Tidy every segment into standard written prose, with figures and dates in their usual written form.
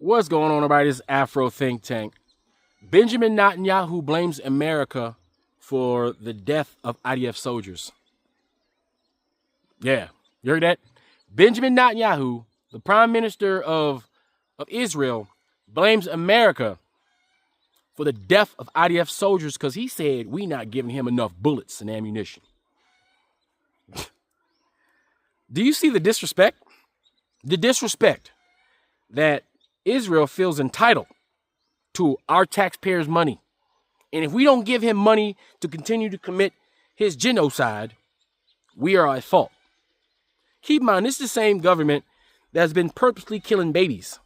What's going on, everybody? This is Afro Think Tank. Benjamin Netanyahu blames America for the death of IDF soldiers. Yeah, you heard that? Benjamin Netanyahu, the prime minister of Israel, blames America for the death of IDF soldiers because he said we not giving him enough bullets and ammunition. Do you see the disrespect? The disrespect that Israel feels entitled to our taxpayers' money. And if we don't give him money to continue to commit his genocide, we are at fault. Keep in mind, this is the same government that's been purposely killing babies,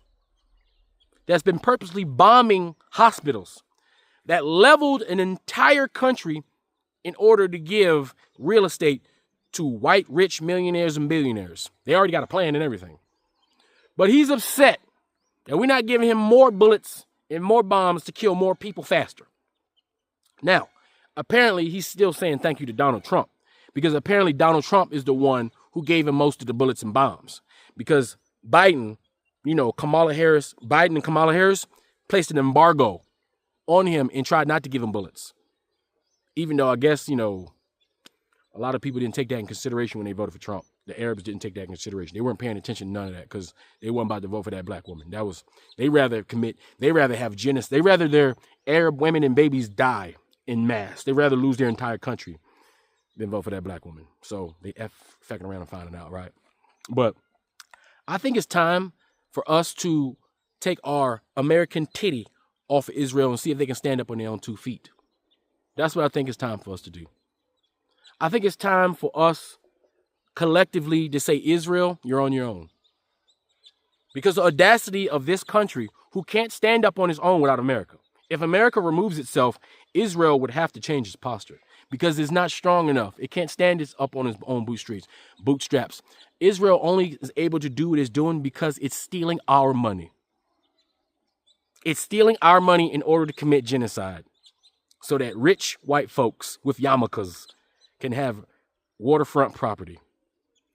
that's been purposely bombing hospitals, that leveled an entire country in order to give real estate to white, rich millionaires and billionaires. They already got a plan and everything. But he's upset that we're not giving him more bullets and more bombs to kill more people faster. Now, apparently he's still saying thank you to Donald Trump, because apparently Donald Trump is the one who gave him most of the bullets and bombs, because Biden and Kamala Harris placed an embargo on him and tried not to give him bullets. Even though I guess, a lot of people didn't take that in consideration when they voted for Trump. The Arabs didn't take that in consideration. They weren't paying attention to none of that because they weren't about to vote for that black woman. They rather have genocide. They rather their Arab women and babies die in mass. They rather lose their entire country than vote for that black woman. So they fucking around and finding out, right? But I think it's time for us to take our American titty off of Israel and see if they can stand up on their own 2 feet. That's what I think it's time for us to do. I think it's time for us collectively to say, Israel, you're on your own. Because the audacity of this country, who can't stand up on its own without America. If America removes itself, Israel would have to change its posture because it's not strong enough. It can't stand up on its own bootstraps. Israel only is able to do what it's doing because it's stealing our money. It's stealing our money in order to commit genocide so that rich white folks with yarmulkes can have waterfront property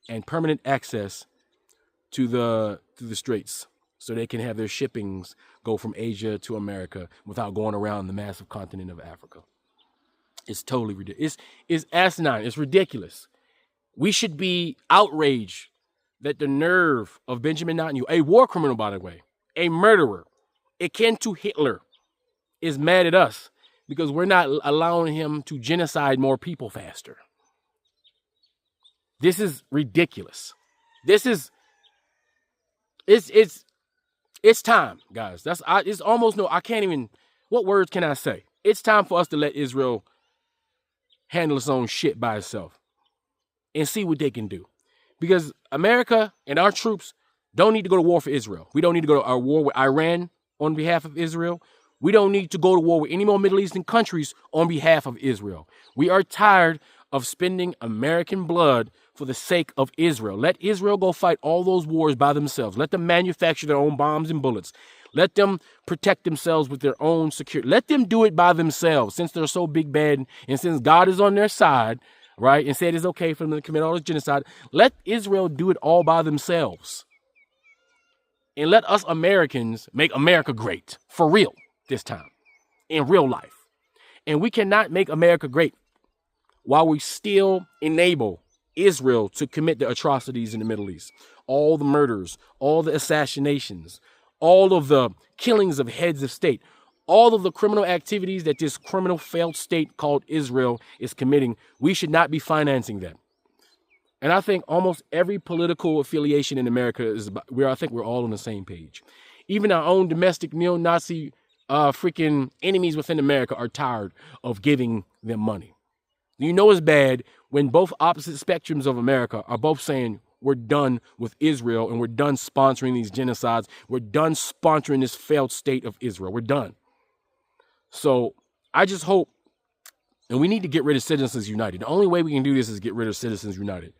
and permanent access to the straits so they can have their shippings go from Asia to America without going around the massive continent of Africa. It's totally ridiculous. It's asinine. It's ridiculous. We should be outraged that the nerve of Benjamin Netanyahu, a war criminal, by the way, a murderer, akin to Hitler, is mad at us because we're not allowing him to genocide more people faster. This is ridiculous. It's time, guys. It's almost what words can I say? It's time for us to let Israel handle its own shit by itself and see what they can do. Because America and our troops don't need to go to war for Israel. We don't need to go to our war with Iran on behalf of Israel. We don't need to go to war with any more Middle Eastern countries on behalf of Israel. We are tired of spending American blood for the sake of Israel. Let Israel go fight all those wars by themselves. Let them manufacture their own bombs and bullets. Let them protect themselves with their own security. Let them do it by themselves, since they're so big bad and since God is on their side, right, and said it's okay for them to commit all this genocide. Let Israel do it all by themselves. And let us Americans make America great, for real, this time, in real life. And we cannot make America great while we still enable Israel to commit the atrocities in the Middle East. All the murders, all the assassinations, all of the killings of heads of state, all of the criminal activities that this criminal failed state called Israel is committing. We should not be financing them. And I think almost every political affiliation in America I think we're all on the same page. Even our own domestic neo-Nazi freaking enemies within America are tired of giving them money. You know it's bad when both opposite spectrums of America are both saying we're done with Israel and we're done sponsoring these genocides. We're done sponsoring this failed state of Israel. We're done. So I just hope, and we need to get rid of Citizens United. The only way we can do this is get rid of Citizens United.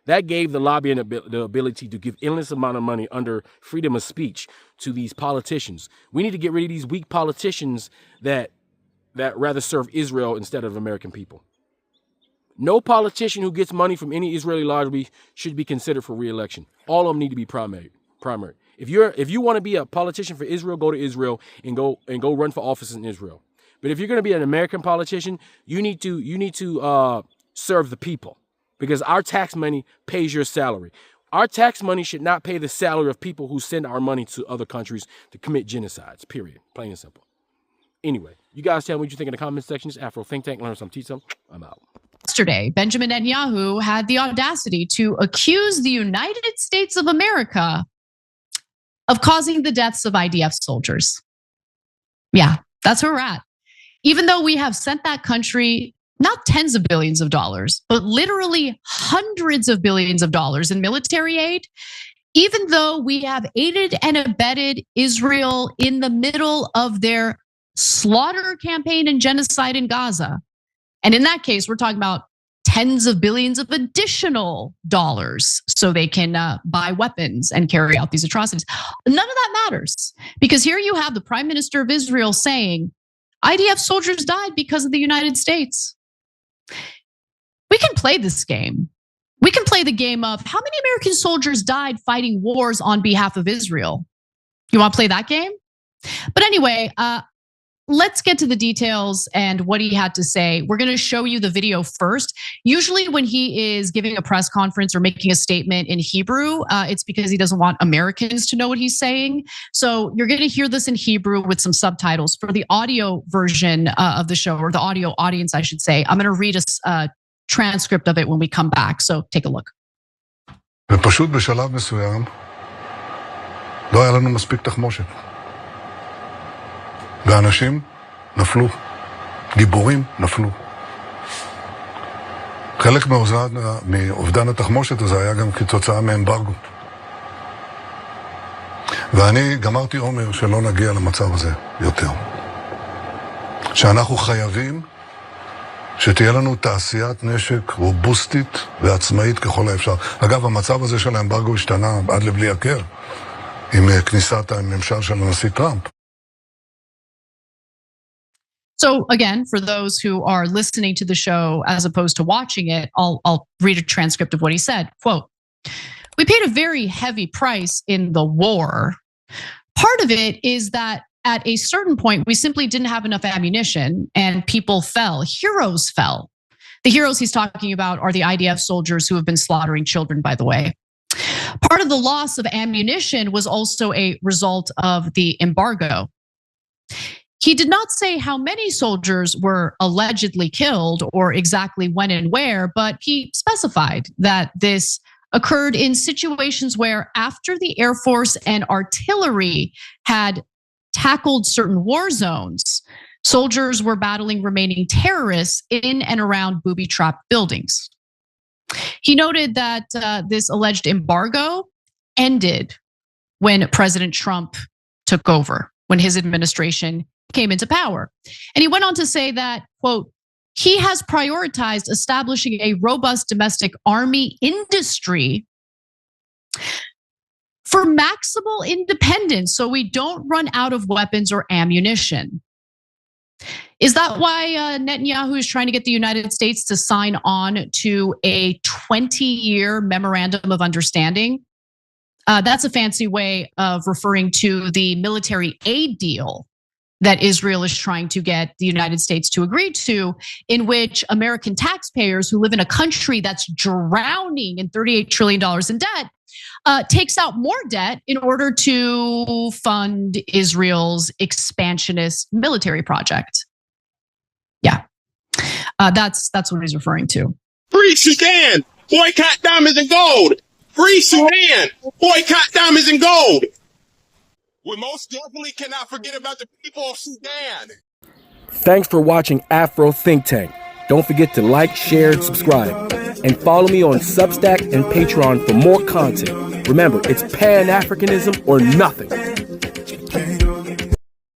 That gave the lobbying the ability to give endless amount of money under freedom of speech to these politicians. We need to get rid of these weak politicians that rather serve Israel instead of American people. No politician who gets money from any Israeli lobby should be considered for re-election. All of them need to be primary. If you want to be a politician for Israel, go to Israel and go run for office in Israel. But if you're going to be an American politician, you need to serve the people, because our tax money pays your salary. Our tax money should not pay the salary of people who send our money to other countries to commit genocides, period. Plain and simple. Anyway, you guys tell me what you think in the comment section. It's Afro Think Tank. Learn some, teach some. I'm out. Yesterday, Benjamin Netanyahu had the audacity to accuse the United States of America of causing the deaths of IDF soldiers. Yeah, that's where we're at. Even though we have sent that country not tens of billions of dollars, but literally hundreds of billions of dollars in military aid, even though we have aided and abetted Israel in the middle of their slaughter campaign and genocide in Gaza. And in that case, we're talking about tens of billions of additional dollars so they can buy weapons and carry out these atrocities. None of that matters, because here you have the Prime Minister of Israel saying IDF soldiers died because of the United States. We can play this game. We can play the game of how many American soldiers died fighting wars on behalf of Israel. You want to play that game? But anyway, let's get to the details and what he had to say. We're going to show you the video first. Usually when he is giving a press conference or making a statement in Hebrew, it's because he doesn't want Americans to know what he's saying. So you're going to hear this in Hebrew with some subtitles. For the audio version of the show, or the audio audience, I should say, I'm going to read a transcript of it when we come back. So take a look. ופשוט בשלב מסוים לא היה לנו מספיק תחמושת. ואנשים נפלו, גיבורים נפלו. חלק מאובדן התחמושת הזה היה גם כתוצאה מאמברגו. ואני גמרתי אומר שלא נגיע למצב הזה יותר. שאנחנו חייבים שתהיה לנו תעשיית נשק רובוסטית ועצמאית ככל האפשר. אגב, המצב הזה של האמברגו השתנה עד לבלי הכר, עם כניסת הממשל של הנשיא טראמפ. So again, for those who are listening to the show as opposed to watching it, I'll read a transcript of what he said. Quote, "We paid a very heavy price in the war. Part of it is that at a certain point, we simply didn't have enough ammunition and people fell. Heroes fell. The heroes he's talking about are the IDF soldiers who have been slaughtering children, by the way. Part of the loss of ammunition was also a result of the embargo. He did not say how many soldiers were allegedly killed or exactly when and where, but he specified that this occurred in situations where after the Air Force and artillery had tackled certain war zones, soldiers were battling remaining terrorists in and around booby-trapped buildings." He noted that this alleged embargo ended when President Trump took over, when his administration came into power. And he went on to say that, quote, "He has prioritized establishing a robust domestic army industry for maximal independence so we don't run out of weapons or ammunition." Is that why Netanyahu is trying to get the United States to sign on to a 20-year memorandum of understanding? That's a fancy way of referring to the military aid deal that Israel is trying to get the United States to agree to, in which American taxpayers who live in a country that's drowning in $38 trillion in debt takes out more debt in order to fund Israel's expansionist military project. Yeah, that's what he's referring to. Free Sudan, boycott diamonds and gold. Free Sudan, boycott diamonds and gold. We most definitely cannot forget about the people of Sudan. Thanks for watching Afro Think Tank. Don't forget to like, share, and subscribe. And follow me on Substack and Patreon for more content. Remember, it's Pan-Africanism or nothing.